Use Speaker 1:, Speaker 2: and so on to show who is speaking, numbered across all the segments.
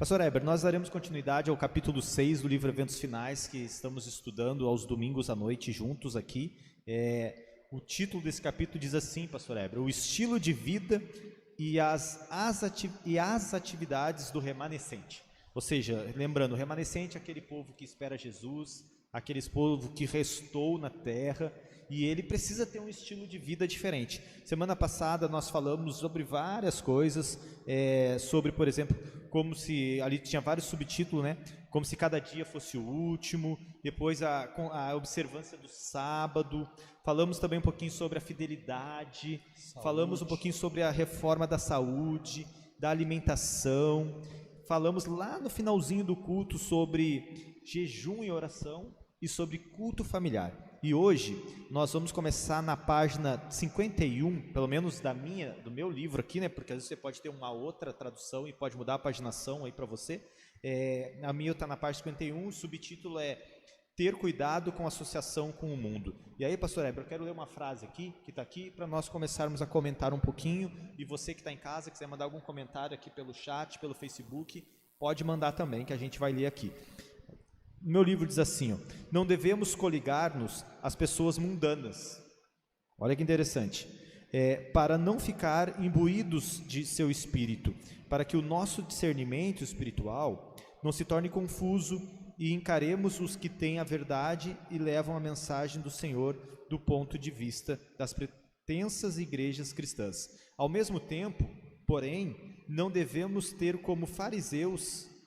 Speaker 1: Pastor Heber, nós daremos continuidade ao capítulo 6 do livro Eventos Finais, que estamos estudando aos domingos à noite juntos aqui. O título desse capítulo diz assim, Pastor Heber: o estilo de vida e as atividades do remanescente. Ou seja, lembrando, o remanescente é aquele povo que espera Jesus, aquele povo que restou na terra, e ele precisa ter um estilo de vida diferente. Semana passada nós falamos sobre várias coisas, sobre, por exemplo, como se, ali tinha vários subtítulos, né? Como se cada dia fosse o último, depois a observância do sábado, falamos também um pouquinho sobre a fidelidade, falamos um pouquinho sobre a reforma da saúde, da alimentação, falamos lá no finalzinho do culto sobre jejum e oração e sobre culto familiar. E hoje nós vamos começar na página 51, pelo menos do meu livro aqui, né? Porque às vezes você pode ter uma outra tradução e pode mudar a paginação aí para você. A minha está na página 51, o subtítulo é Ter Cuidado com a Associação com o Mundo. E aí, Pastor Heber, eu quero ler uma frase aqui, que está aqui, para nós começarmos a comentar um pouquinho. E você que está em casa, quiser mandar algum comentário aqui pelo chat, pelo Facebook, pode mandar também, que a gente vai ler aqui. Meu livro diz assim, não devemos coligar-nos às pessoas mundanas. Olha que interessante. Para não ficar imbuídos de seu espírito, para que o nosso discernimento espiritual não se torne confuso e encaremos os que têm a verdade e levam a mensagem do Senhor do ponto de vista das pretensas igrejas cristãs. Ao mesmo tempo, porém, não devemos ter como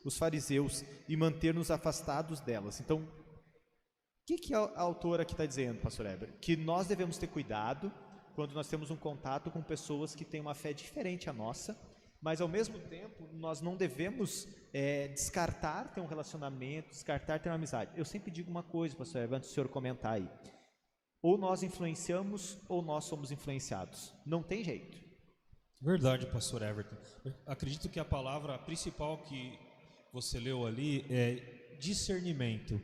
Speaker 1: os fariseus e manter-nos afastados delas. Então, o que a autora aqui está dizendo, Pastor Heber? Que nós devemos ter cuidado quando nós temos um contato com pessoas que têm uma fé diferente à nossa, mas ao mesmo tempo nós não devemos descartar ter um relacionamento, descartar ter uma amizade. Eu sempre digo uma coisa, Pastor Heber, antes do senhor comentar aí: ou nós influenciamos ou nós somos influenciados. Não tem jeito.
Speaker 2: Verdade, Pastor Everton. Eu acredito que a palavra principal que você leu ali é discernimento,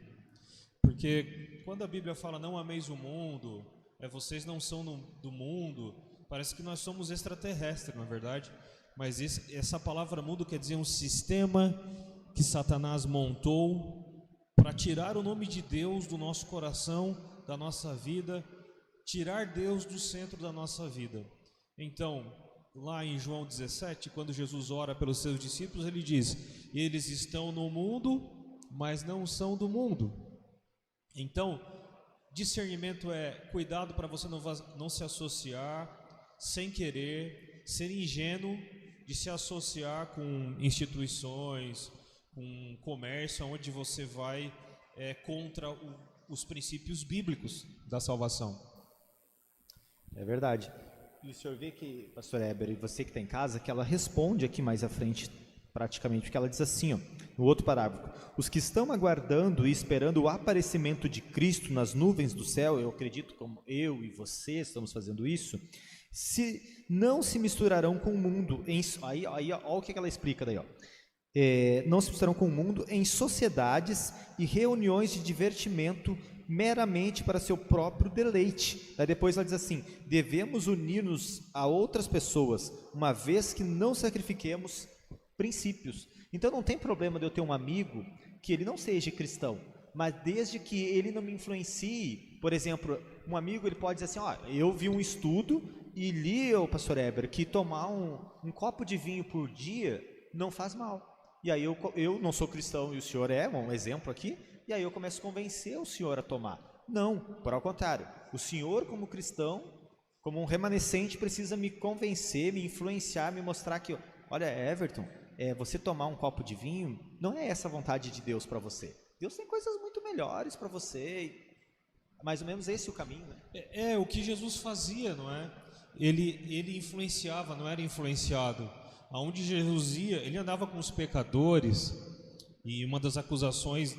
Speaker 2: porque quando a Bíblia fala não ameis o mundo, vocês não são do mundo, parece que nós somos extraterrestres, na verdade, mas essa palavra mundo quer dizer um sistema que Satanás montou para tirar o nome de Deus do nosso coração, da nossa vida, tirar Deus do centro da nossa vida. Então, lá em João 17, quando Jesus ora pelos seus discípulos, ele diz: eles estão no mundo, mas não são do mundo. Então, discernimento é cuidado para você não se associar sem querer, ser ingênuo de se associar com instituições, com comércio, onde você vai contra os princípios bíblicos da salvação.
Speaker 1: É verdade. E o senhor vê que, Pastor Heber, e você que está em casa, que ela responde aqui mais à frente, praticamente, porque ela diz assim, no outro parágrafo: os que estão aguardando e esperando o aparecimento de Cristo nas nuvens do céu, eu acredito como eu e você estamos fazendo isso, não se misturarão com o mundo, aí olha o que ela explica daí, não se misturarão com o mundo em sociedades e reuniões de divertimento meramente para seu próprio deleite. Daí depois ela diz assim: devemos unir-nos a outras pessoas, uma vez que não sacrifiquemos princípios. Então não tem problema de eu ter um amigo que ele não seja cristão, mas desde que ele não me influencie. Por exemplo, um amigo, ele pode dizer assim: eu vi um estudo e li, Pastor Heber, que tomar um copo de vinho por dia não faz mal. E aí eu não sou cristão e o senhor é um exemplo aqui, e aí eu começo a convencer o senhor a tomar. Não, por ao contrário, o senhor como cristão, como um remanescente, precisa me convencer, me influenciar, me mostrar que, olha, Everton, você tomar um copo de vinho não é essa a vontade de Deus para você. Deus tem coisas muito melhores para você, mais ou menos esse é o caminho, né?
Speaker 2: O que Jesus fazia, não é? Ele influenciava, não era influenciado. Aonde Jesus ia, ele andava com os pecadores, e uma das acusações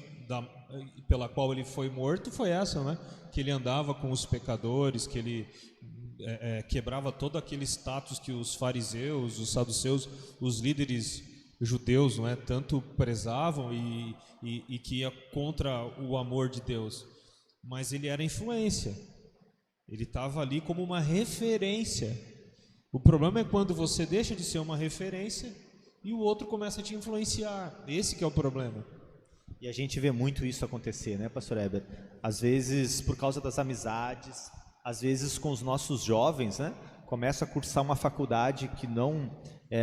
Speaker 2: pela qual ele foi morto foi essa, né? Que ele andava com os pecadores, que ele quebrava todo aquele status que os fariseus, os saduceus, os líderes judeus, não é, tanto prezavam e que ia contra o amor de Deus. Mas ele era influência, ele estava ali como uma referência. O problema é quando você deixa de ser uma referência e o outro começa a te influenciar. Esse que é o problema.
Speaker 1: E a gente vê muito isso acontecer, né, pastor Heber? Às vezes por causa das amizades, às vezes com os nossos jovens, né? Começa a cursar uma faculdade que não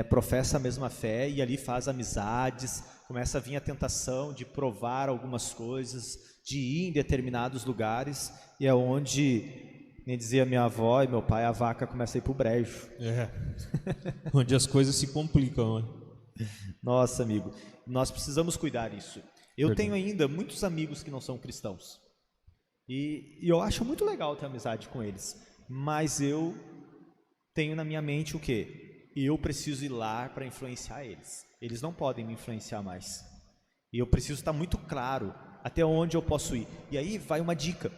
Speaker 1: professa a mesma fé e ali faz amizades, começa a vir a tentação de provar algumas coisas, de ir em determinados lugares, e é onde, nem dizia minha avó e meu pai, a vaca começa a ir pro brejo.
Speaker 2: Onde as coisas se complicam, né?
Speaker 1: Nossa, amigo, nós precisamos cuidar disso. Eu tenho ainda muitos amigos que não são cristãos. E eu acho muito legal ter amizade com eles. Mas eu tenho na minha mente o quê? Eu preciso ir lá para influenciar eles. Eles não podem me influenciar mais. E eu preciso estar muito claro até onde eu posso ir. E aí vai uma dica.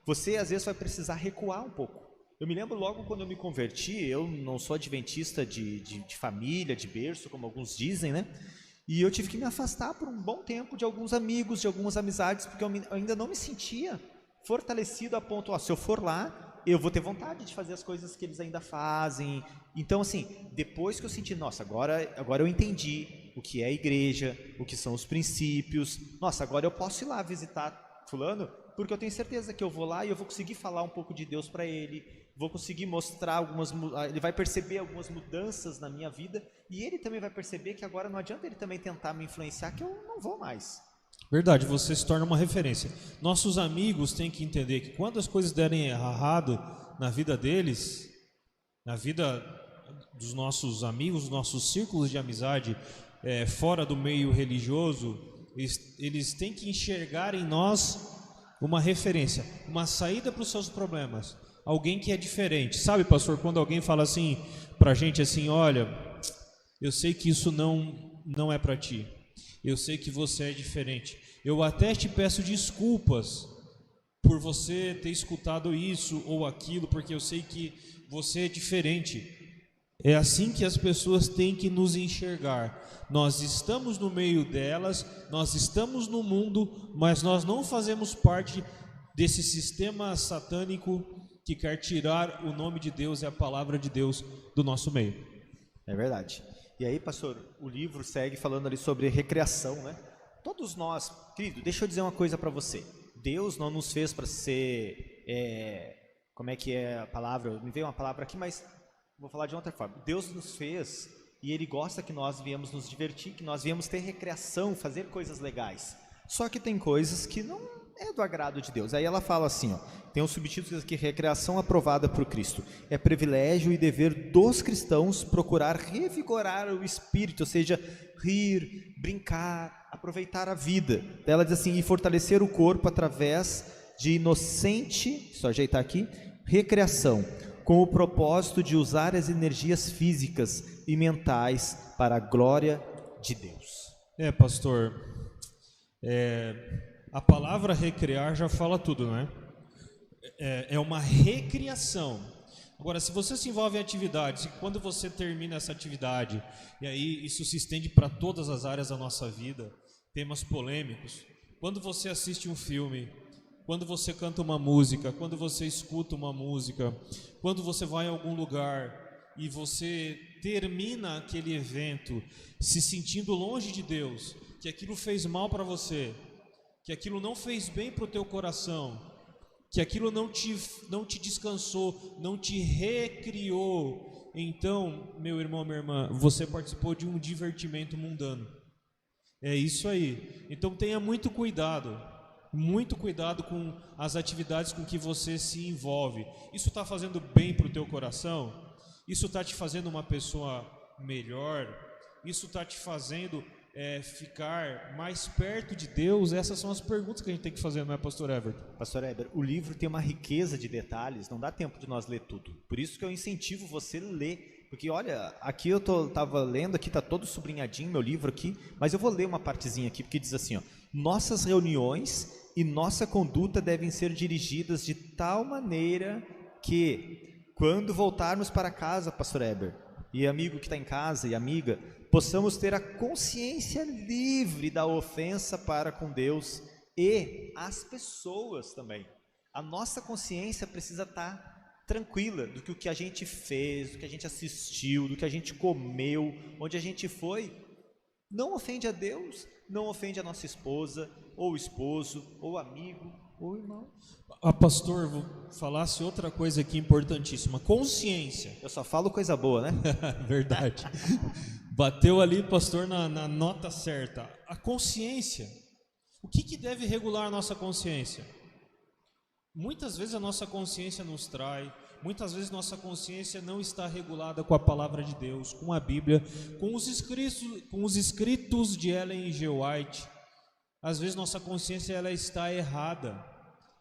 Speaker 1: Você às vezes vai precisar recuar um pouco. Eu me lembro logo quando eu me converti, eu não sou adventista de família, de berço, como alguns dizem, né? E eu tive que me afastar por um bom tempo de alguns amigos, de algumas amizades, porque eu ainda não me sentia fortalecido a ponto, se eu for lá, eu vou ter vontade de fazer as coisas que eles ainda fazem. Então, assim, depois que eu senti, nossa, agora eu entendi o que é a igreja, o que são os princípios, nossa, agora eu posso ir lá visitar fulano, porque eu tenho certeza que eu vou lá e eu vou conseguir falar um pouco de Deus para ele, vou conseguir mostrar ele vai perceber algumas mudanças na minha vida, e ele também vai perceber que agora não adianta ele também tentar me influenciar, que eu não vou mais.
Speaker 2: Verdade, você se torna uma referência. Nossos amigos têm que entender que quando as coisas derem errado na vida deles, na vida dos nossos amigos, dos nossos círculos de amizade, fora do meio religioso, eles têm que enxergar em nós uma referência, uma saída para os seus problemas, alguém que é diferente. Sabe, pastor, quando alguém fala assim pra gente assim, olha, eu sei que isso não é para ti, eu sei que você é diferente, eu até te peço desculpas por você ter escutado isso ou aquilo, porque eu sei que você é diferente. É assim que as pessoas têm que nos enxergar. Nós estamos no meio delas, nós estamos no mundo, mas nós não fazemos parte desse sistema satânico que quer tirar o nome de Deus e a palavra de Deus do nosso meio.
Speaker 1: É verdade. E aí, pastor, o livro segue falando ali sobre recreação, né? Todos nós, querido, deixa eu dizer uma coisa para você. Deus não nos fez para ser, como é que é a palavra? Me veio uma palavra aqui, mas vou falar de outra forma. Deus nos fez e Ele gosta que nós viemos nos divertir, que nós viemos ter recreação, fazer coisas legais. Só que tem coisas que não é do agrado de Deus. Aí ela fala assim, tem um subtítulo aqui, recreação aprovada por Cristo. É privilégio e dever dos cristãos procurar revigorar o espírito, ou seja, rir, brincar, aproveitar a vida. Ela diz assim, e fortalecer o corpo através de inocente, só ajeitar aqui, recreação, com o propósito de usar as energias físicas e mentais para a glória de Deus.
Speaker 2: Pastor, a palavra recrear já fala tudo, né? É uma recriação. Agora, se você se envolve em atividades, e quando você termina essa atividade, e aí isso se estende para todas as áreas da nossa vida, temas polêmicos, quando você assiste um filme, quando você canta uma música, quando você escuta uma música, quando você vai a algum lugar e você termina aquele evento se sentindo longe de Deus, que aquilo fez mal para você, que aquilo não fez bem para o teu coração, que aquilo não te descansou, não te recriou, então, meu irmão, minha irmã, você participou de um divertimento mundano. É isso aí. Então tenha muito cuidado com as atividades com que você se envolve. Isso está fazendo bem para o teu coração? Isso está te fazendo uma pessoa melhor? Isso está te fazendo ficar mais perto de Deus? Essas são as perguntas que a gente tem que fazer, não é, pastor Everton?
Speaker 1: Pastor Eber, o livro tem uma riqueza de detalhes, não dá tempo de nós ler tudo. Por isso que eu incentivo você a ler. Porque olha, aqui eu estava lendo, aqui está todo sublinhadinho meu livro aqui, mas eu vou ler uma partezinha aqui, porque diz assim, nossas reuniões e nossa conduta devem ser dirigidas de tal maneira que, quando voltarmos para casa, pastor Eber, e amigo que está em casa e amiga, possamos ter a consciência livre da ofensa para com Deus e as pessoas também. A nossa consciência precisa estar tranquila do que a gente fez, do que a gente assistiu, do que a gente comeu, onde a gente foi, não ofende a Deus, não ofende a nossa esposa, ou esposo, ou amigo, ou irmão.
Speaker 2: Pastor, vou falasse outra coisa aqui importantíssima, consciência.
Speaker 1: Eu só falo coisa boa, né?
Speaker 2: Verdade. Bateu ali, pastor, na nota certa. A consciência. O que deve regular a nossa consciência? Muitas vezes a nossa consciência nos trai, muitas vezes nossa consciência não está regulada com a palavra de Deus, com a Bíblia, com os escritos de Ellen G. White. Às vezes nossa consciência ela está errada.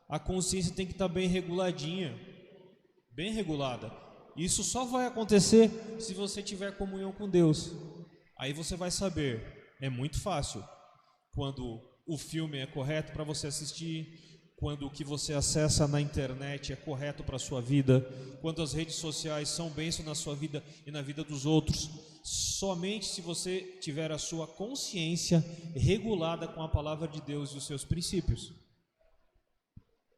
Speaker 2: A consciência tem que estar bem reguladinha, bem regulada. Isso só vai acontecer se você tiver comunhão com Deus. Aí você vai saber, é muito fácil, quando o filme é correto para você assistir, quando o que você acessa na internet é correto para a sua vida, quando as redes sociais são bênção na sua vida e na vida dos outros. Somente se você tiver a sua consciência regulada com a palavra de Deus e os seus princípios.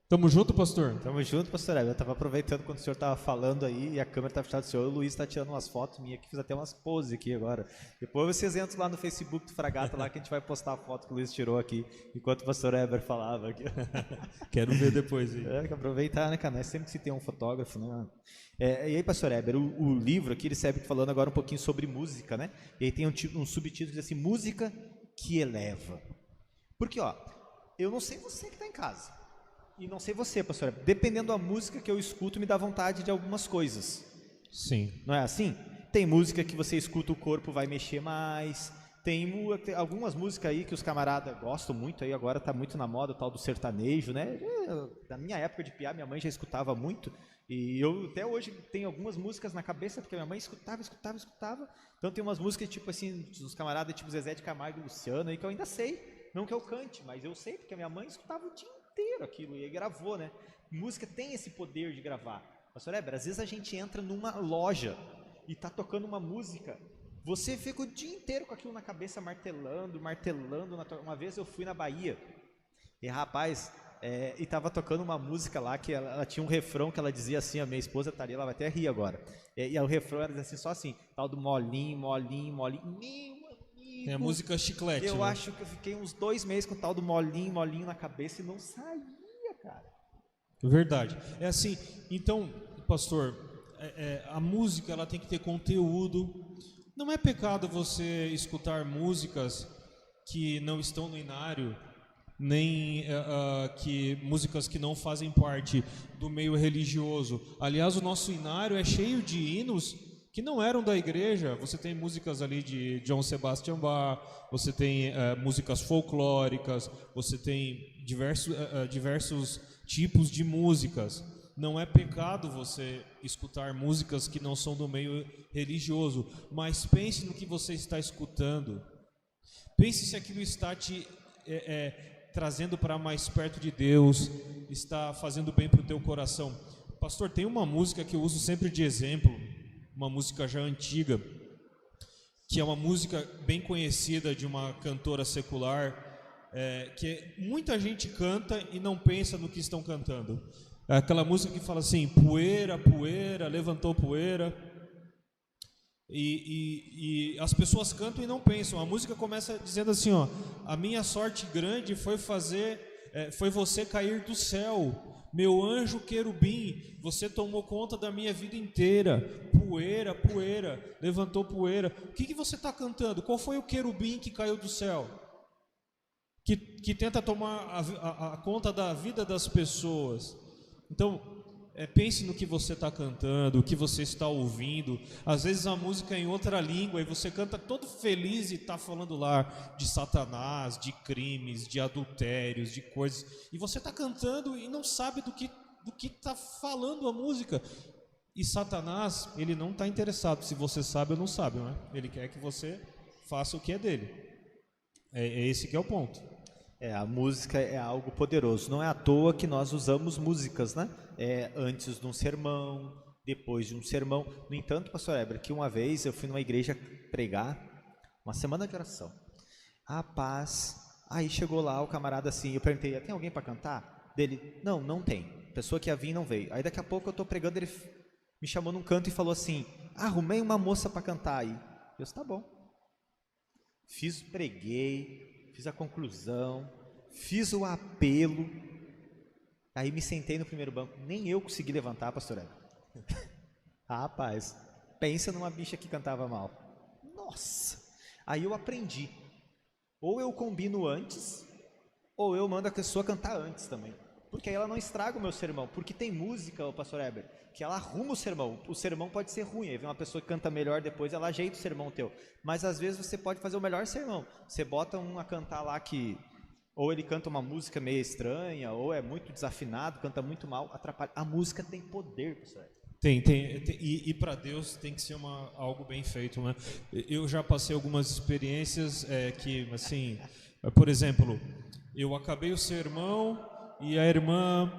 Speaker 2: Tamo junto, pastor?
Speaker 1: Tamo junto, pastor Heber. Eu tava aproveitando quando o senhor tava falando aí e a câmera tá fechada do senhor. O Luiz tá tirando umas fotos minhas aqui, fiz até umas poses aqui agora. Depois vocês entram lá no Facebook do Fragata lá que a gente vai postar a foto que o Luiz tirou aqui enquanto o pastor Heber falava aqui.
Speaker 2: Quero ver depois aí.
Speaker 1: Tem que aproveitar, né, cara? Sempre que se tem um fotógrafo, né? E aí, pastor Heber, o livro aqui ele serve falando agora um pouquinho sobre música, né? E aí tem um subtítulo que diz assim: música que eleva. Porque, ó, eu não sei você que tá em casa. E não sei você, pastor, dependendo da música que eu escuto, me dá vontade de algumas coisas.
Speaker 2: Sim.
Speaker 1: Não é assim? Tem música que você escuta, o corpo vai mexer mais. Tem algumas músicas aí que os camaradas gostam muito, aí agora tá muito na moda, o tal do sertanejo, né? Na minha época de piá, minha mãe já escutava muito. E eu até hoje tenho algumas músicas na cabeça, porque minha mãe escutava. Então tem umas músicas tipo assim, dos camaradas tipo Zezé de Camargo e Luciano, aí que eu ainda sei. Não que eu cante, mas eu sei, porque a minha mãe escutava o dia inteiro aquilo e aí gravou, né? Música tem esse poder de gravar. Pastor Heber, às vezes a gente entra numa loja e tá tocando uma música, você fica o dia inteiro com aquilo na cabeça martelando. Uma vez eu fui na Bahia e rapaz, e tava tocando uma música lá que ela tinha um refrão que ela dizia assim, a minha esposa tá ali, ela vai até rir agora. E o refrão era assim, só assim, tal do molinho. Meu amigo,
Speaker 2: é a música chiclete.
Speaker 1: Eu
Speaker 2: né?
Speaker 1: acho que eu fiquei uns 2 meses com o tal do molinho na cabeça e não saía, cara.
Speaker 2: Verdade. É assim, então, pastor, a música ela tem que ter conteúdo. Não é pecado você escutar músicas que não estão no inário, nem músicas que não fazem parte do meio religioso. Aliás, o nosso inário é cheio de hinos que não eram da igreja. Você tem músicas ali de Johann Sebastian Bach, você tem músicas folclóricas, você tem diversos tipos de músicas. Não é pecado você escutar músicas que não são do meio religioso, mas pense no que você está escutando. Pense se aquilo está te trazendo para mais perto de Deus, está fazendo bem para o teu coração. Pastor, tem uma música que eu uso sempre de exemplo, uma música já antiga, que é uma música bem conhecida de uma cantora secular, que muita gente canta e não pensa no que estão cantando. É aquela música que fala assim: poeira, poeira, levantou poeira. E as pessoas cantam e não pensam. A música começa dizendo assim, ó: a minha sorte grande foi você cair do céu. Meu anjo querubim, você tomou conta da minha vida inteira. Poeira, poeira, levantou poeira. O que você está cantando? Qual foi o querubim que caiu do céu? Que tenta tomar a conta da vida das pessoas. Então, pense no que você está cantando, o que você está ouvindo. Às vezes a música é em outra língua e você canta todo feliz e está falando lá de Satanás, de crimes, de adultérios, de coisas. E você está cantando e não sabe do que está falando a música. E Satanás, ele não está interessado se você sabe ou não sabe, não é? Ele quer que você faça o que é dele. É esse que é o ponto.
Speaker 1: A música é algo poderoso. Não é à toa que nós usamos músicas, né? Antes de um sermão, depois de um sermão. No entanto, pastor Heber, que uma vez eu fui numa igreja pregar, uma semana de oração. Rapaz, aí chegou lá o camarada assim, eu perguntei: tem alguém para cantar? Dele: não tem. A pessoa que ia vir não veio. Aí daqui a pouco eu estou pregando, ele me chamou num canto e falou assim: arrumei uma moça para cantar aí. Eu disse: tá bom. preguei, fiz a conclusão, fiz o apelo, aí me sentei no primeiro banco, nem eu consegui levantar, pastor Hélio. Rapaz, pensa numa bicha que cantava mal. Nossa! Aí eu aprendi, ou eu combino antes, ou eu mando a pessoa cantar antes também. Porque aí ela não estraga o meu sermão. Porque tem música, o pastor Heber, que ela arruma o sermão. O sermão pode ser ruim. Aí vem uma pessoa que canta melhor depois, ela ajeita o sermão teu. Mas às vezes você pode fazer o melhor sermão. Você bota um a cantar lá que ou ele canta uma música meio estranha, ou é muito desafinado, canta muito mal, atrapalha. A música tem poder, pastor Heber.
Speaker 2: Tem, e para Deus tem que ser algo bem feito, né? Eu já passei algumas experiências que, assim, por exemplo, eu acabei o sermão e a irmã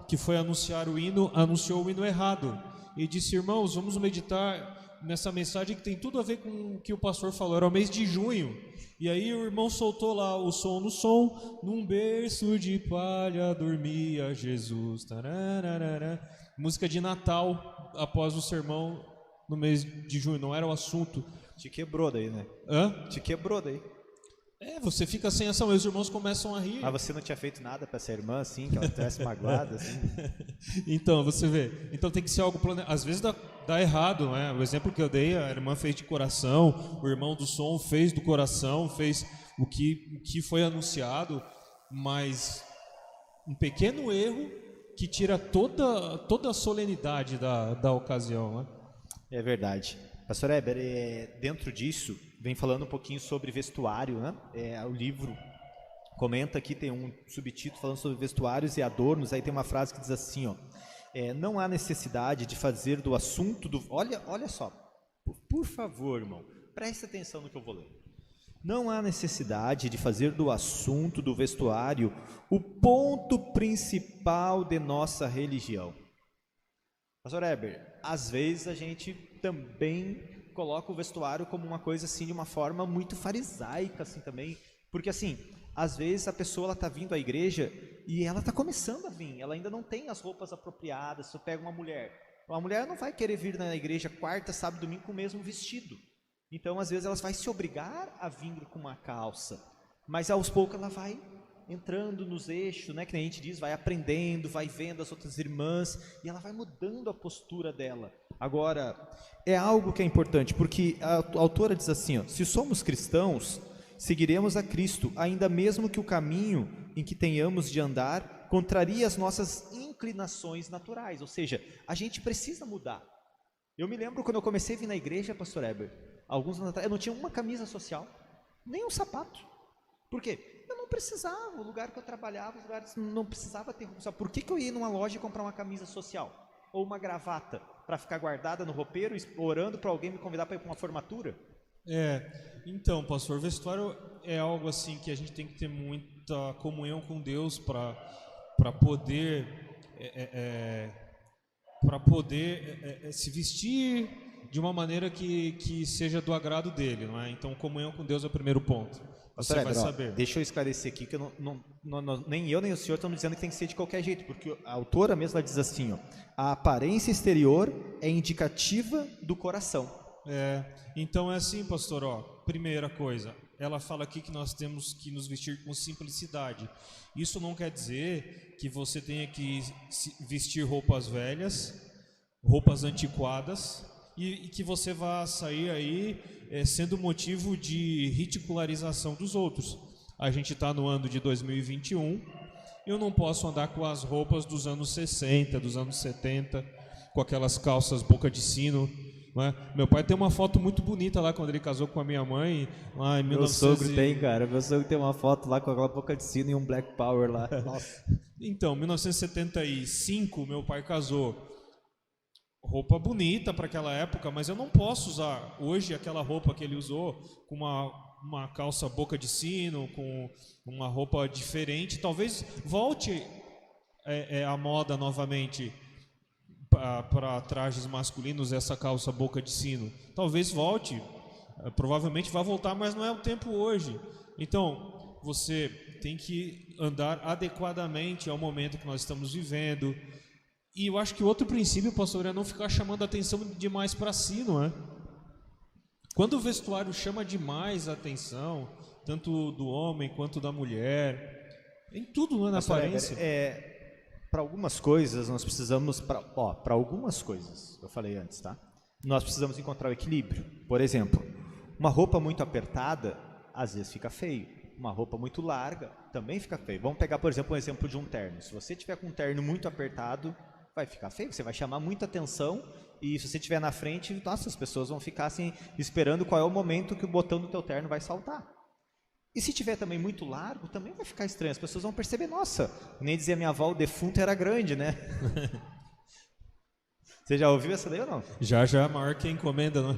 Speaker 2: que foi anunciar o hino, anunciou o hino errado. E disse, irmãos, vamos meditar nessa mensagem que tem tudo a ver com o que o pastor falou. Era o mês de junho. E aí o irmão soltou lá o som no som. Num berço de palha dormia Jesus. Tararara. Música de Natal após o sermão no mês de junho. Não era o assunto.
Speaker 1: Te quebrou daí, né?
Speaker 2: Hã?
Speaker 1: Te quebrou daí.
Speaker 2: Você fica sem ação, os irmãos começam a rir.
Speaker 1: Mas você não tinha feito nada para essa irmã, assim, que ela estivesse magoada, assim?
Speaker 2: Então, você vê. Então tem que ser algo planejado. Às vezes dá errado, né? O exemplo que eu dei, a irmã fez de coração, o irmão do som fez do coração, fez o que foi anunciado, mas um pequeno erro que tira toda a solenidade da ocasião, né?
Speaker 1: É verdade. Pastor Heber, dentro disso, vem falando um pouquinho sobre vestuário, né? O livro comenta aqui, tem um subtítulo falando sobre vestuários e adornos, aí tem uma frase que diz assim, ó, não há necessidade de fazer do assunto do... Olha só, por favor, irmão, preste atenção no que eu vou ler. Não há necessidade de fazer do assunto do vestuário o ponto principal de nossa religião. Pastor Heber, às vezes a gente também coloca o vestuário como uma coisa assim, de uma forma muito farisaica assim também, porque assim, às vezes a pessoa está vindo à igreja e ela está começando a vir, ela ainda não tem as roupas apropriadas. Se eu pego uma mulher não vai querer vir na igreja quarta, sábado, domingo com o mesmo vestido, então às vezes ela vai se obrigar a vir com uma calça, mas aos poucos ela vai entrando nos eixos, né, que a gente diz, vai aprendendo, vai vendo as outras irmãs e ela vai mudando a postura dela. Agora, é algo que é importante, porque a autora diz assim, ó, se somos cristãos, seguiremos a Cristo, ainda mesmo que o caminho em que tenhamos de andar contrarie as nossas inclinações naturais, ou seja, a gente precisa mudar. Eu me lembro quando eu comecei a vir na igreja, pastor Heber, alguns anos atrás, eu não tinha uma camisa social, nem um sapato. Por quê? Eu não precisava, o lugar que eu trabalhava, os lugares não precisava ter roupa social. Por que eu ia numa loja e comprar uma camisa social? Ou uma gravata, para ficar guardada no roupeiro, orando para alguém me convidar para ir para uma formatura?
Speaker 2: Então, pastor, vestuário é algo assim que a gente tem que ter muita comunhão com Deus para poder se vestir de uma maneira que seja do agrado dele, não é? Então, comunhão com Deus é o primeiro ponto. Você vai saber.
Speaker 1: Deixa eu esclarecer aqui, que nem eu nem o senhor estamos dizendo que tem que ser de qualquer jeito, porque a autora mesma diz assim, ó, a aparência exterior é indicativa do coração.
Speaker 2: Então é assim, pastor, ó, primeira coisa, ela fala aqui que nós temos que nos vestir com simplicidade. Isso não quer dizer que você tenha que vestir roupas velhas, roupas antiquadas, e que você vá sair aí sendo motivo de ridicularização dos outros. A gente está no ano de 2021, eu não posso andar com as roupas dos anos 60, dos anos 70, com aquelas calças boca de sino, não é? Meu pai tem uma foto muito bonita lá quando ele casou com a minha mãe, lá em 1900.
Speaker 1: Meu sogro tem, cara, meu sogro tem uma foto lá com aquela boca de sino e um Black Power lá. Nossa.
Speaker 2: Então, 1975, meu pai casou. Roupa bonita para aquela época, mas eu não posso usar hoje aquela roupa que ele usou com uma calça boca de sino, com uma roupa diferente. Talvez volte a moda novamente para trajes masculinos, essa calça boca de sino. Talvez volte, provavelmente vai voltar, mas não é o tempo hoje. Então, você tem que andar adequadamente ao momento que nós estamos vivendo. E eu acho que outro princípio, pastor, é não ficar chamando a atenção demais para si, não é? Quando o vestuário chama demais a atenção, tanto do homem quanto da mulher, em tudo, não é, na
Speaker 1: Pastor
Speaker 2: aparência.
Speaker 1: Heber, para algumas coisas nós precisamos, para algumas coisas, eu falei antes, tá? Nós precisamos encontrar o equilíbrio. Por exemplo, uma roupa muito apertada, às vezes fica feio. Uma roupa muito larga, também fica feio. Vamos pegar, por exemplo, um exemplo de um terno. Se você tiver com um terno muito apertado, vai ficar feio, você vai chamar muita atenção, e se você estiver na frente, nossa, as pessoas vão ficar assim, esperando qual é o momento que o botão do teu terno vai saltar. E se tiver também muito largo, também vai ficar estranho, as pessoas vão perceber, nossa, nem dizia minha avó, o defunto era grande, né? Você já ouviu essa daí ou não?
Speaker 2: Já, maior que a encomenda, não é?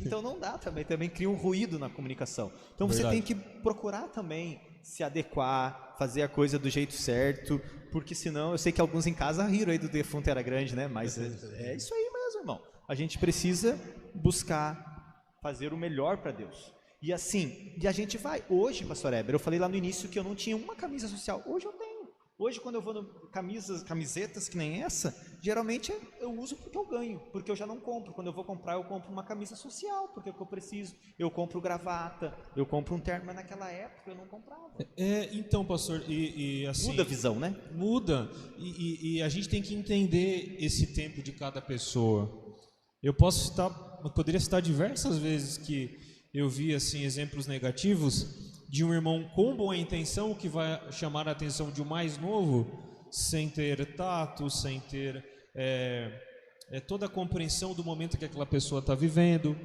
Speaker 1: Então não dá também cria um ruído na comunicação. Então você tem que procurar também se adequar, fazer a coisa do jeito certo, porque senão, eu sei que alguns em casa riram aí do defunto era grande, né? Mas é isso aí mesmo, irmão. A gente precisa buscar fazer o melhor para Deus. E assim, e a gente vai. Hoje, pastor Heber, eu falei lá no início que eu não tinha uma camisa social. Hoje eu tenho. Hoje, quando eu vou no camisetas que nem essa, geralmente eu uso porque eu ganho, porque eu já não compro. Quando eu vou comprar, eu compro uma camisa social, porque é o que eu preciso. Eu compro gravata, eu compro um terno, mas naquela época eu não comprava.
Speaker 2: Então, pastor, assim...
Speaker 1: Muda a visão, né?
Speaker 2: Muda, e a gente tem que entender esse tempo de cada pessoa. Eu poderia citar diversas vezes que eu vi assim, exemplos negativos de um irmão com boa intenção que vai chamar a atenção de um mais novo, sem ter tato, sem ter toda a compreensão do momento que aquela pessoa está vivendo.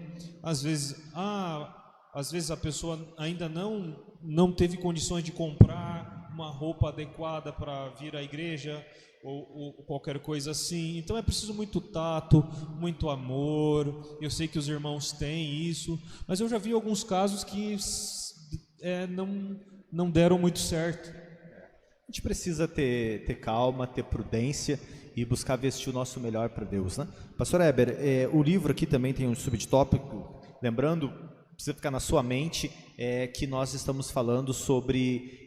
Speaker 2: Às vezes a pessoa ainda não teve condições de comprar uma roupa adequada para vir à igreja ou qualquer coisa assim. Então é preciso muito tato, muito amor. Eu sei que os irmãos têm isso, mas eu já vi alguns casos que não deram muito certo.
Speaker 1: A gente precisa ter calma, ter prudência e buscar vestir o nosso melhor para Deus, né? Pastor Heber, o livro aqui também tem um subtópico, lembrando, precisa ficar na sua mente, que nós estamos falando sobre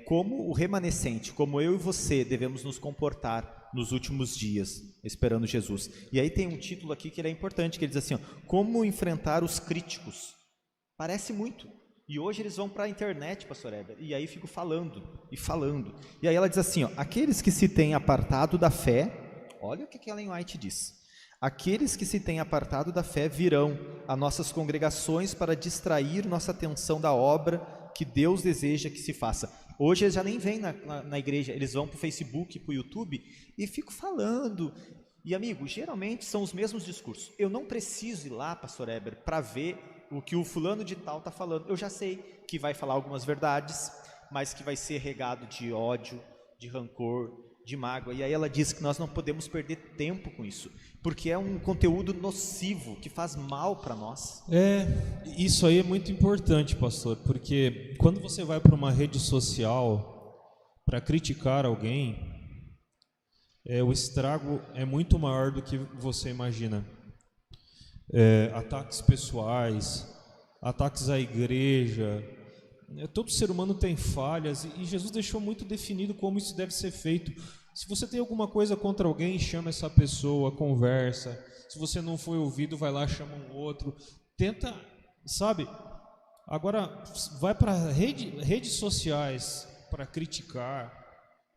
Speaker 1: como o remanescente, como eu e você devemos nos comportar nos últimos dias, esperando Jesus. E aí tem um título aqui que ele é importante, que ele diz assim, ó, como enfrentar os críticos. Parece muito. E hoje eles vão para a internet, pastor Heber, e aí fico falando. E aí ela diz assim, ó, aqueles que se têm apartado da fé, olha o que Ellen White diz, aqueles que se têm apartado da fé virão a nossas congregações para distrair nossa atenção da obra que Deus deseja que se faça. Hoje eles já nem vêm na igreja, eles vão para o Facebook, para o YouTube, e fico falando. E amigo, geralmente são os mesmos discursos. Eu não preciso ir lá, pastor Heber, para ver o que o fulano de tal está falando. Eu já sei que vai falar algumas verdades, mas que vai ser regado de ódio, de rancor, de mágoa. E aí ela diz que nós não podemos perder tempo com isso, porque é um conteúdo nocivo, que faz mal para nós.
Speaker 2: Isso aí é muito importante, pastor, porque quando você vai para uma rede social para criticar alguém, o estrago é muito maior do que você imagina. Ataques pessoais, ataques à igreja. Todo ser humano tem falhas e Jesus deixou muito definido como isso deve ser feito. Se você tem alguma coisa contra alguém, chama essa pessoa, conversa. Se você não foi ouvido, vai lá, chama um outro. Tenta, sabe? Agora, vai para redes sociais para criticar,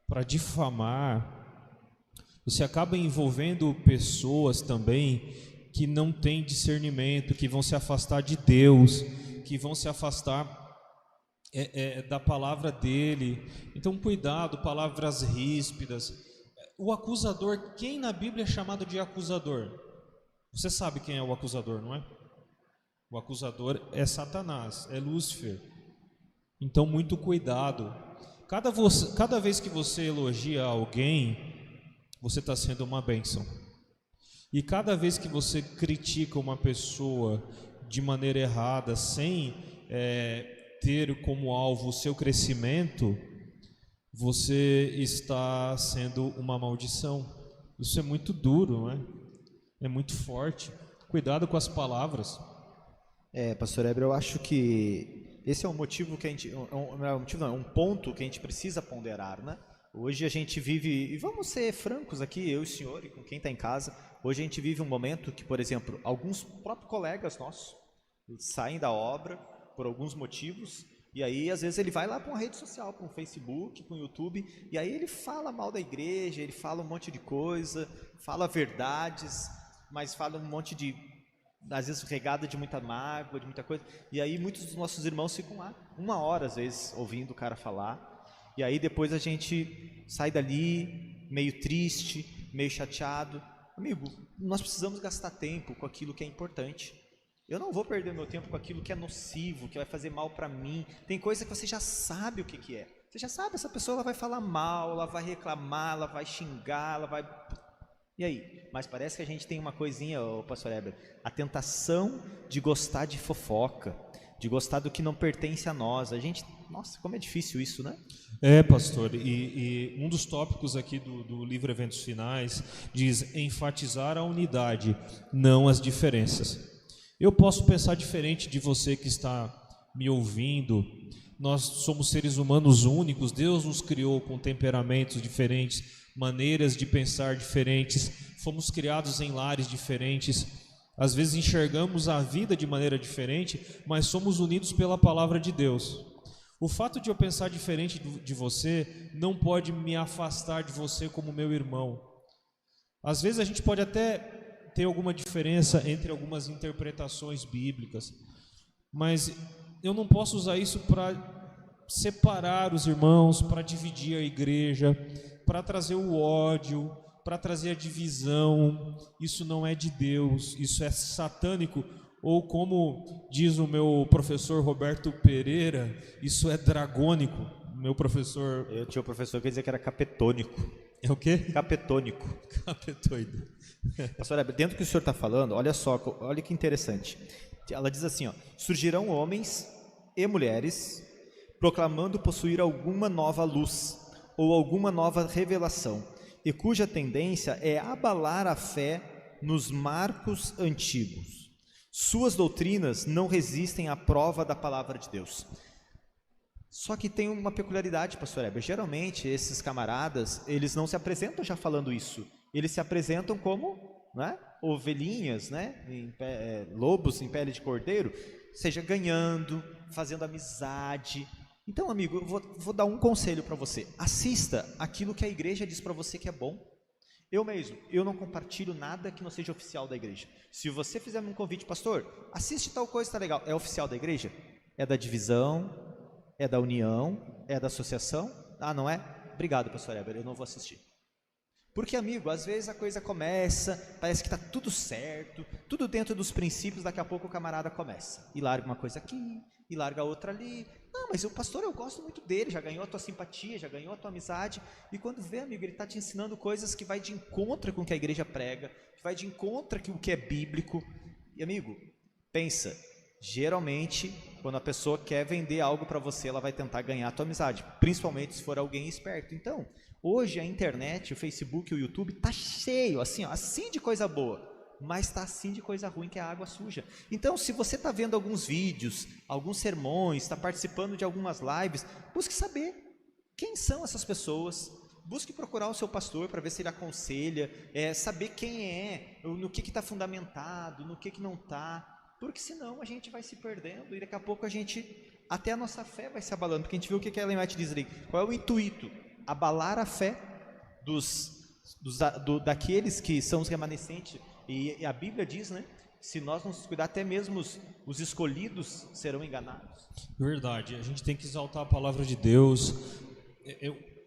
Speaker 2: para difamar. Você acaba envolvendo pessoas também que não têm discernimento, que vão se afastar de Deus, que vão se afastar da palavra dele. Então cuidado, palavras ríspidas. O acusador, quem na Bíblia é chamado de acusador? Você sabe quem é o acusador, não é? O acusador é Satanás, é Lúcifer. Então muito cuidado. Cada vez que você elogia alguém, você está sendo uma bênção. E cada vez que você critica uma pessoa de maneira errada, sem ter como alvo o seu crescimento, você está sendo uma maldição. Isso é muito duro, não é? É muito forte. Cuidado com as palavras.
Speaker 1: Pastor Heber, eu acho que esse é um motivo que a gente, um ponto que a gente precisa ponderar, né? Hoje a gente vive, e vamos ser francos aqui, eu e o senhor, e com quem está em casa, hoje a gente vive um momento que, por exemplo, alguns próprios colegas nossos saem da obra por alguns motivos, e aí às vezes ele vai lá para uma rede social, para um Facebook, para um YouTube, e aí ele fala mal da igreja, ele fala um monte de coisa, fala verdades, mas fala um monte de, às vezes regada de muita mágoa, de muita coisa, e aí muitos dos nossos irmãos ficam lá, 1 hora às vezes, ouvindo o cara falar, e aí depois a gente sai dali meio triste, meio chateado. Amigo, nós precisamos gastar tempo com aquilo que é importante. Eu não vou perder meu tempo com aquilo que é nocivo, que vai fazer mal para mim. Tem coisa que você já sabe o que é. Você já sabe, essa pessoa ela vai falar mal, ela vai reclamar, ela vai xingar, ela vai... E aí? Mas parece que a gente tem uma coisinha, ô pastor Heber, a tentação de gostar de fofoca, de gostar do que não pertence a nós. A gente, nossa, como é difícil isso, né?
Speaker 2: Pastor, e um dos tópicos aqui do livro Eventos Finais diz enfatizar a unidade, não as diferenças. Eu posso pensar diferente de você que está me ouvindo. Nós somos seres humanos únicos, Deus nos criou com temperamentos diferentes, maneiras de pensar diferentes, fomos criados em lares diferentes. Às vezes enxergamos a vida de maneira diferente, mas somos unidos pela palavra de Deus. O fato de eu pensar diferente de você não pode me afastar de você como meu irmão. Às vezes a gente pode até ter alguma diferença entre algumas interpretações bíblicas, mas eu não posso usar isso para separar os irmãos, para dividir a igreja, para trazer o ódio, para trazer a divisão. Isso não é de Deus, isso é satânico. Ou como diz o meu professor Roberto Pereira, isso é dragônico. Meu professor...
Speaker 1: Eu tinha um professor que dizia que era capetônico.
Speaker 2: É o quê?
Speaker 1: Capetônico.
Speaker 2: Capetoide.
Speaker 1: Pastor Heber, dentro do que o senhor está falando, olha só, olha que interessante. Ela diz assim, ó, surgirão homens e mulheres proclamando possuir alguma nova luz ou alguma nova revelação, e cuja tendência é abalar a fé nos marcos antigos. Suas doutrinas não resistem à prova da palavra de Deus. Só que tem uma peculiaridade, pastor Heber. Geralmente, esses camaradas, eles não se apresentam já falando isso. Eles se apresentam como, né, ovelhinhas, né, lobos em pele de cordeiro, seja ganhando, fazendo amizade. Então, amigo, eu vou dar um conselho para você. Assista aquilo que a igreja diz para você que é bom. Eu mesmo, eu não compartilho nada que não seja oficial da igreja. Se você fizer um convite, pastor, assiste tal coisa, está legal. É oficial da igreja? É da divisão? É da união? É da associação? Ah, não é? Obrigado, pastor Heber, eu não vou assistir. Porque, amigo, às vezes a coisa começa, parece que está tudo certo, tudo dentro dos princípios, daqui a pouco o camarada começa. E larga uma coisa aqui, e larga outra ali. Não, mas o pastor, eu gosto muito dele, já ganhou a tua simpatia, já ganhou a tua amizade. E quando vê, amigo, ele está te ensinando coisas que vai de encontro com o que a igreja prega, que vai de encontro com o que é bíblico. E, amigo, pensa, geralmente, quando a pessoa quer vender algo para você, ela vai tentar ganhar a tua amizade, principalmente se for alguém esperto. Então, hoje a internet, o Facebook, o YouTube está cheio, assim, ó, assim de coisa boa, mas está assim de coisa ruim, que é a água suja. Então, se você está vendo alguns vídeos, alguns sermões, está participando de algumas lives, busque saber quem são essas pessoas, busque procurar o seu pastor para ver se ele aconselha, saber quem é, no que está fundamentado, no que não está, porque senão a gente vai se perdendo e daqui a pouco até a nossa fé vai se abalando, porque a gente viu o que a Ellen White diz ali, qual é o intuito? Abalar a fé daqueles que são os remanescentes. E a Bíblia diz, né? Se nós não nos cuidar, até mesmo os escolhidos serão enganados.
Speaker 2: Verdade, a gente tem que exaltar a palavra de Deus.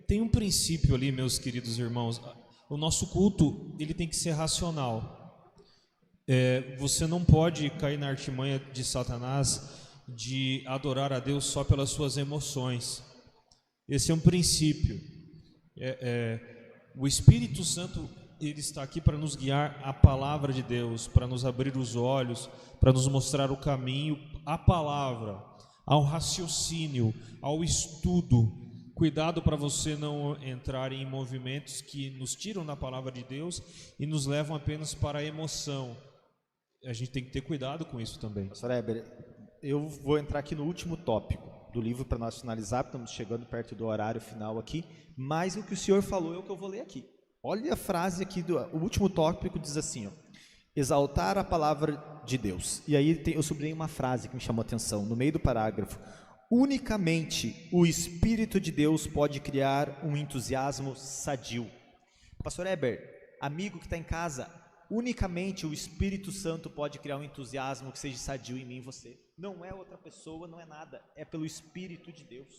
Speaker 2: Tem um princípio ali, meus queridos irmãos. O nosso culto, ele tem que ser racional. Você não pode cair na artimanha de Satanás de adorar a Deus só pelas suas emoções. Esse é um princípio. O Espírito Santo, ele está aqui para nos guiar à palavra de Deus, para nos abrir os olhos, para nos mostrar o caminho, à palavra, ao raciocínio, ao estudo. Cuidado para você não entrar em movimentos que nos tiram da palavra de Deus e nos levam apenas para a emoção. A gente tem que ter cuidado com isso também.
Speaker 1: Pastor Heber, eu vou entrar aqui no último tópico. do livro para nós finalizar, estamos chegando perto do horário final aqui, mas o que o senhor falou é o que eu vou ler aqui. Olha a frase aqui, o último tópico diz assim, ó, exaltar a palavra de Deus. E aí eu sublinhei uma frase que me chamou a atenção, no meio do parágrafo. Unicamente o Espírito de Deus pode criar um entusiasmo sadio. Pastor Heber, amigo que está em casa, unicamente o Espírito Santo pode criar um entusiasmo que seja sadio em mim e você. Não é outra pessoa, não é nada, é pelo Espírito de Deus.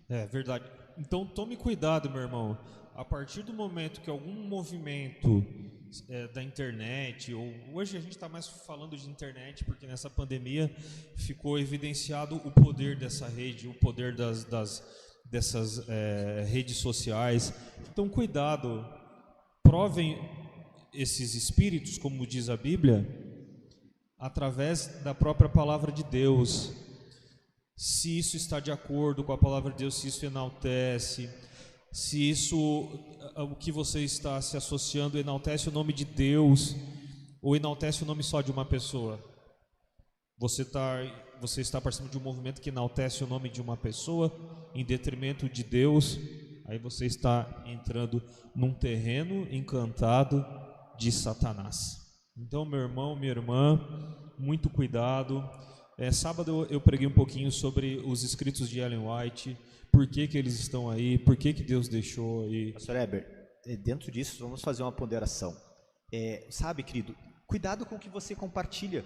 Speaker 2: É verdade. Então tome cuidado, meu irmão. A partir do momento que algum movimento da internet, ou hoje a gente está mais falando de internet, porque nessa pandemia ficou evidenciado o poder dessa rede, o poder dessas redes sociais. Então cuidado, provem esses espíritos, como diz a Bíblia, através da própria palavra de Deus. Se isso está de acordo com a palavra de Deus, se isso enaltece, se isso, o que você está se associando, enaltece o nome de Deus, ou enaltece o nome só de uma pessoa. Você está participando de um movimento que enaltece o nome de uma pessoa em detrimento de Deus, aí você está entrando num terreno encantado de Satanás. Então, meu irmão, minha irmã, muito cuidado. Sábado eu preguei um pouquinho sobre os escritos de Ellen White, por que eles estão aí, por que Deus deixou aí.
Speaker 1: Pastor Heber, dentro disso vamos fazer uma ponderação. Sabe, querido, cuidado com o que você compartilha.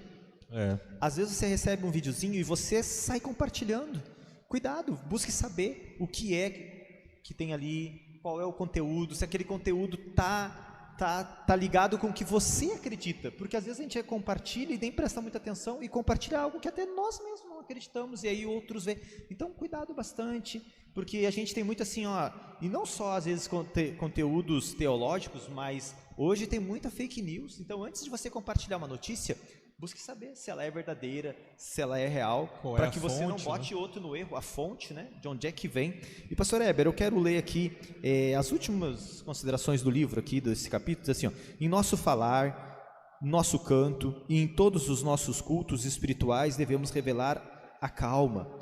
Speaker 1: Às vezes você recebe um videozinho e você sai compartilhando. Cuidado, busque saber o que é que tem ali, qual é o conteúdo, se aquele conteúdo tá ligado com o que você acredita, porque às vezes a gente compartilha e nem presta muita atenção e compartilha algo que até nós mesmos não acreditamos e aí outros veem. Então cuidado bastante, porque a gente tem muito assim, ó, e não só às vezes conteúdos teológicos, mas hoje tem muita fake news. Então antes de você compartilhar uma notícia, busque saber se ela é verdadeira, se ela é real, para que você não bote outro no erro, a fonte, né, de onde é que vem. E pastor Heber, eu quero ler aqui as últimas considerações do livro aqui, desse capítulo, diz assim, ó, em nosso falar, nosso canto e em todos os nossos cultos espirituais devemos revelar a calma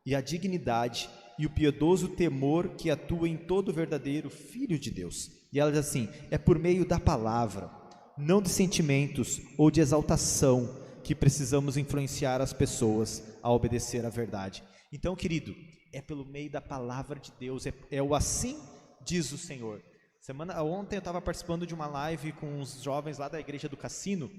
Speaker 1: e a dignidade e o piedoso temor que atua em todo verdadeiro Filho de Deus. E ela diz assim, é por meio da palavra, não de sentimentos ou de exaltação, que precisamos influenciar as pessoas a obedecer à verdade. Então, querido, é pelo meio da palavra de Deus, é o assim diz o Senhor. Ontem eu estava participando de uma live com os jovens lá da igreja do Cassino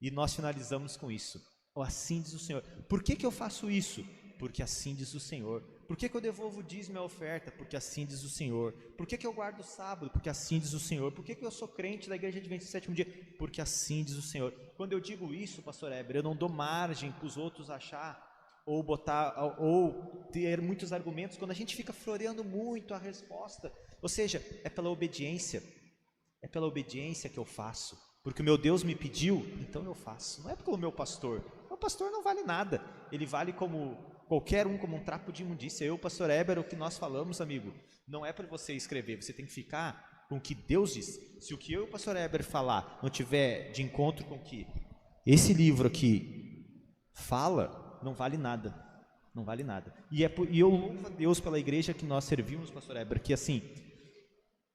Speaker 1: e nós finalizamos com isso. O assim diz o Senhor. Por que eu faço isso? Porque assim diz o Senhor. Por que eu devolvo o dízimo e a oferta? Porque assim diz o Senhor. Por que eu guardo o sábado? Porque assim diz o Senhor. Por que eu sou crente da igreja adventista do sétimo dia? Porque assim diz o Senhor. Quando eu digo isso, pastor Heber, eu não dou margem para os outros achar ou ter muitos argumentos quando a gente fica floreando muito a resposta. Ou seja, é pela obediência que eu faço, porque o meu Deus me pediu, então eu faço. Não é pelo meu pastor. O pastor não vale nada, ele vale como qualquer um, como um trapo de imundícia. Eu, pastor Heber, o que nós falamos, amigo, não é para você escrever, você tem que ficar com o que Deus diz. Se o que eu e o pastor Heber falar não tiver de encontro com o que esse livro aqui fala, não vale nada, não vale nada. E eu louvo a Deus pela igreja que nós servimos, pastor Heber, que assim,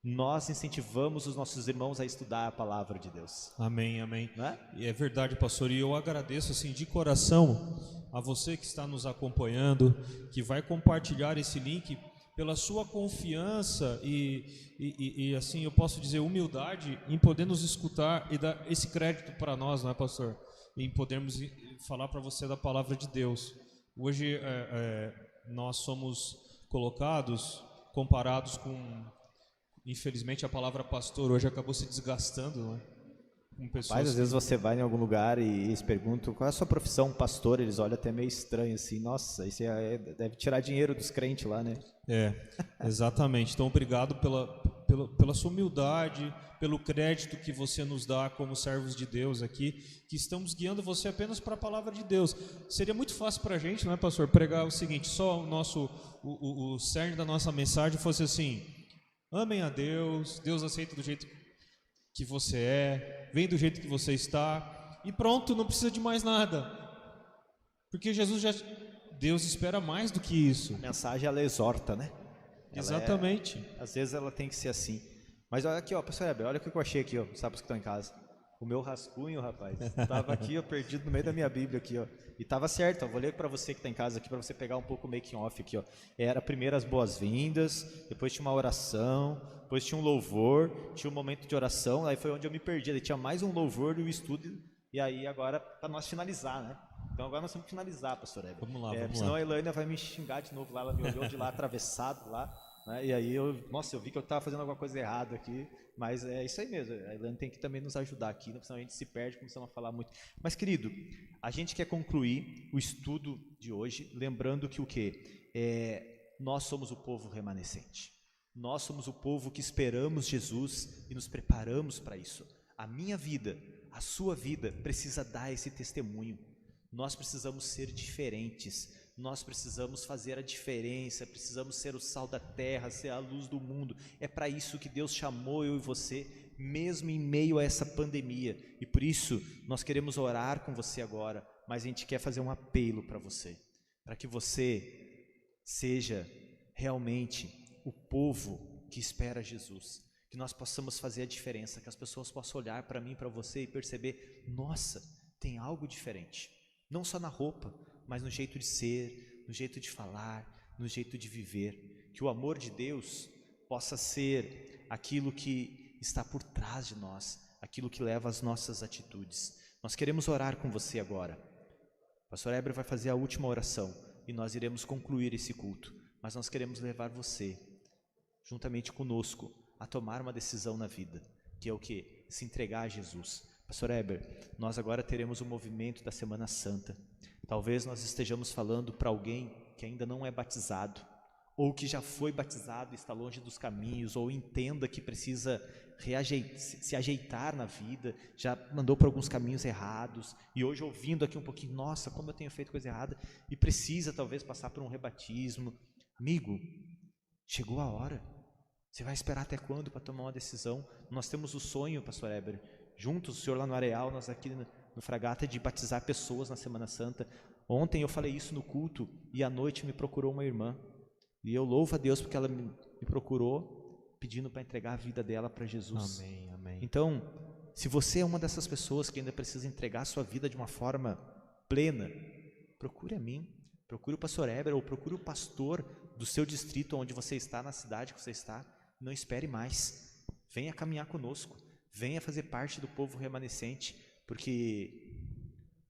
Speaker 1: nós incentivamos os nossos irmãos a estudar a palavra de Deus.
Speaker 2: Amém, amém.
Speaker 1: Não é?
Speaker 2: E é verdade, pastor, e eu agradeço assim de coração a você que está nos acompanhando, que vai compartilhar esse link, pela sua confiança e assim eu posso dizer humildade em poder nos escutar e dar esse crédito para nós, não é, pastor? Em podermos falar para você da palavra de Deus. Hoje nós somos comparados com, infelizmente a palavra pastor hoje acabou se desgastando, não é?
Speaker 1: Mas às vezes você vai em algum lugar e eles perguntam qual é a sua profissão, pastor, eles olham até meio estranho assim, nossa, isso deve tirar dinheiro dos crentes lá, né?
Speaker 2: Exatamente. Então obrigado pela sua humildade, pelo crédito que você nos dá como servos de Deus aqui, que estamos guiando você apenas para a palavra de Deus. Seria muito fácil para a gente, não é, pastor, pregar o seguinte, só o cerne da nossa mensagem fosse assim, amem a Deus, Deus aceita do jeito que você é, vem do jeito que você está, e pronto, não precisa de mais nada. Porque Jesus Deus espera mais do que isso.
Speaker 1: A mensagem, ela exorta, né?
Speaker 2: Exatamente.
Speaker 1: Às vezes ela tem que ser assim. Mas olha aqui, ó, pastor Heber, olha o que eu achei aqui, ó, sabe os que estão em casa. O meu rascunho, rapaz, tava aqui, ó, perdido no meio da minha Bíblia aqui, ó. E tava certo, ó, vou ler para você que está em casa aqui, para você pegar um pouco o making off aqui, ó. Era primeiro as boas-vindas, depois tinha uma oração, depois tinha um louvor, tinha um momento de oração, aí foi onde eu me perdi, aí tinha mais um louvor e o estudo, e aí agora, para nós finalizar, né? Então agora nós vamos finalizar, pastor Heber.
Speaker 2: Vamos lá, vamos
Speaker 1: senão
Speaker 2: lá.
Speaker 1: a Elaine vai me xingar de novo lá, ela me olhou de lá atravessado lá, né? E aí eu vi que eu estava fazendo alguma coisa errada aqui, mas é isso aí mesmo, a Elaine tem que também nos ajudar aqui, senão a gente se perde, começamos a falar muito. Mas querido, a gente quer concluir o estudo de hoje, lembrando que o quê? Nós somos o povo remanescente, nós somos o povo que esperamos Jesus e nos preparamos para isso. A minha vida, a sua vida precisa dar esse testemunho. Nós precisamos ser diferentes, nós precisamos fazer a diferença, precisamos ser o sal da terra, ser a luz do mundo. É para isso que Deus chamou eu e você, mesmo em meio a essa pandemia. E por isso nós queremos orar com você agora, mas a gente quer fazer um apelo para você, para que você seja realmente o povo que espera Jesus, que nós possamos fazer a diferença, que as pessoas possam olhar para mim, para você e perceber, nossa, tem algo diferente. Não só na roupa, mas no jeito de ser, no jeito de falar, no jeito de viver. Que o amor de Deus possa ser aquilo que está por trás de nós, aquilo que leva às nossas atitudes. Nós queremos orar com você agora. O pastor Heber vai fazer a última oração e nós iremos concluir esse culto. Mas nós queremos levar você, juntamente conosco, a tomar uma decisão na vida, que é o quê? Se entregar a Jesus. Pastor Heber, nós agora teremos o movimento da Semana Santa. Talvez nós estejamos falando para alguém que ainda não é batizado, ou que já foi batizado e está longe dos caminhos, ou entenda que precisa se ajeitar na vida, já mandou para alguns caminhos errados, e hoje ouvindo aqui um pouquinho, nossa, como eu tenho feito coisa errada, e precisa talvez passar por um rebatismo. Amigo, chegou a hora. Você vai esperar até quando para tomar uma decisão? Nós temos o sonho, pastor Heber, juntos, o senhor lá no Areal, nós aqui no Fragata, de batizar pessoas na Semana Santa. Ontem eu falei isso no culto e à noite me procurou uma irmã. E eu louvo a Deus porque ela me procurou pedindo para entregar a vida dela para Jesus.
Speaker 2: Amém, amém.
Speaker 1: Então, se você é uma dessas pessoas que ainda precisa entregar a sua vida de uma forma plena, procure a mim, procure o pastor Heber ou procure o pastor do seu distrito onde você está, na cidade que você está. Não espere mais. Venha caminhar conosco. Venha fazer parte do povo remanescente, porque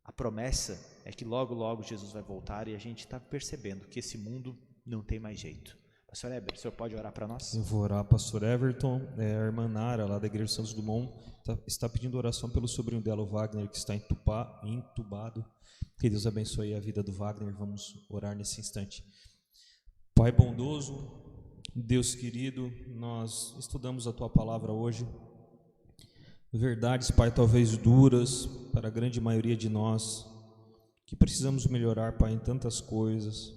Speaker 1: a promessa é que logo, logo Jesus vai voltar e a gente está percebendo que esse mundo não tem mais jeito. Pastor Heber, o senhor pode orar para nós?
Speaker 2: Eu vou orar, pastor Everton. A irmã Nara, lá da Igreja Santos Dumont, está pedindo oração pelo sobrinho dela, o Wagner, que está entubado. Que Deus abençoe a vida do Wagner. Vamos orar nesse instante. Pai bondoso, Deus querido, nós estudamos a Tua Palavra hoje. Verdades, Pai, talvez duras para a grande maioria de nós, que precisamos melhorar, Pai, em tantas coisas,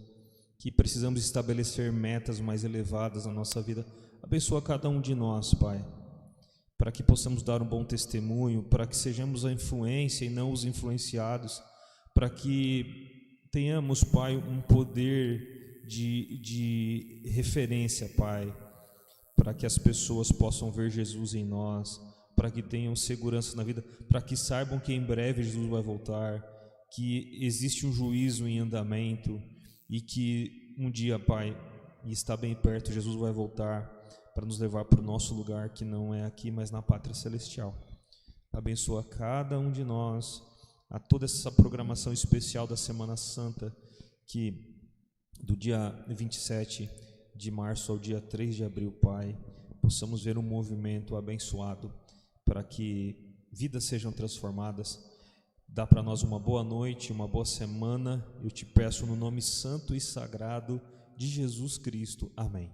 Speaker 2: que precisamos estabelecer metas mais elevadas na nossa vida. Abençoa cada um de nós, Pai, para que possamos dar um bom testemunho, para que sejamos a influência e não os influenciados, para que tenhamos, Pai, um poder de referência, Pai, para que as pessoas possam ver Jesus em nós, para que tenham segurança na vida, para que saibam que em breve Jesus vai voltar, que existe um juízo em andamento e que um dia, Pai, e está bem perto, Jesus vai voltar para nos levar para o nosso lugar, que não é aqui, mas na pátria celestial. Abençoa cada um de nós, a toda essa programação especial da Semana Santa, que do dia 27 de março ao dia 3 de abril, Pai, possamos ver um movimento abençoado para que vidas sejam transformadas. Dá para nós uma boa noite, uma boa semana. Eu te peço no nome santo e sagrado de Jesus Cristo. Amém.